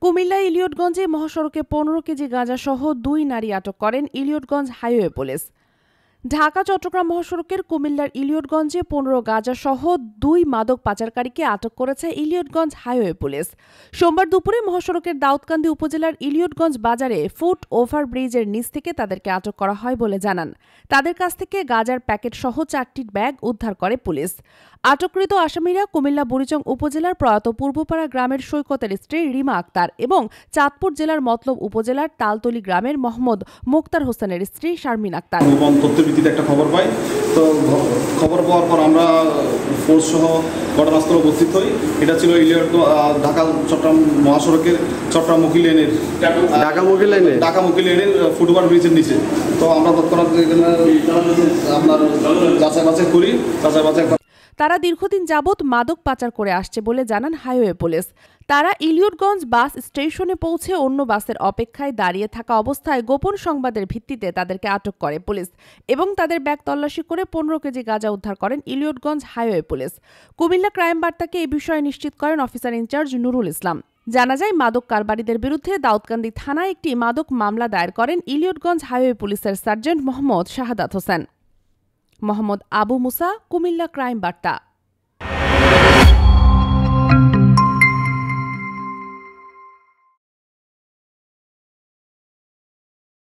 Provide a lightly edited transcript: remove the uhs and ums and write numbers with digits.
কুমিল্লা ইলিয়টগঞ্জে মহাসড়কে ১৫ কেজি গাঁজাসহ ২ নারী আটক করেন ইলিয়টগঞ্জ হাইওয়ে পুলিশ। ঢাকা চট্টগ্রাম মহাসড়কের কুমিল্লার ইলিয়টগঞ্জে ১৫ গাঁজাসহ ২ মাদক পাচারকারীকে আটক করেছে ইলিয়টগঞ্জ হাইওয়ে পুলিশ। সোমবার দুপুরে মহাসড়কের দাউদকান্দি উপজেলার ইলিয়টগঞ্জ বাজারে ফুট ওভার ব্রিজের নিচ থেকে তাদেরকে আটক করা হয় বলে জানান। তাদের কাছ থেকে গাঁজার প্যাকেট সহ ৪টি ব্যাগ উদ্ধার করে পুলিশ। আটককৃত আসামিরা কুমিল্লা বুড়িচং উপজেলার প্রয়াত পূর্বপাড়া গ্রামের সৈকতের স্ত্রী রিমা আক্তার এবং চাঁদপুর জেলার মতলব উপজেলার তালতলী গ্রামের মোহাম্মদ মোক্তার হোসেনের স্ত্রী শারমিন আক্তার। ভিত্তিতে একটা খবর পাই, তো খবর পাওয়ার পর আমরা ফোর্স সহ ঘটনাস্থলে উপস্থিত হই। এটা ছিল ঢাকা চট্টগ্রাম মহাসড়কের চট্টগ্রাম মুখী লেনের ফুটওভার ব্রিজের নিচে। তো আমরা তৎক্ষণাৎ আপনার যাচাই বাছাই করি। তারা দীর্ঘদিন যাবৎ মাদক পাচার করে আসছে বলে জানান হাইওয়ে পুলিশ। তারা ইলিয়টগঞ্জ বাস স্টেশনে পৌঁছে অন্য বাসের অপেক্ষায় দাঁড়িয়ে থাকা অবস্থায় গোপন সংবাদের ভিত্তিতে তাদেরকে আটক করে পুলিশ এবং তাদের ব্যাগ তল্লাশি করে ১৫ কেজি গাঁজা উদ্ধার করেন Elliotganj highway police. Cumilla crime বার্তাকে এ বিষয়ে নিশ্চিত করেন অফিসার ইনচার্জ নুরুল ইসলাম। জানা যায়, মাদক কারবারিদের বিরুদ্ধে দাউদকান্দি থানায় একটি মাদক মামলা দায়ের করেন ইলিয়টগঞ্জ হাইওয়ে পুলিশের সার্জেন্ট মোহাম্মদ শাহাদাত হোসেন। মোহাম্মদ আবু মুসা, কুমিল্লা ক্রাইম বার্তা।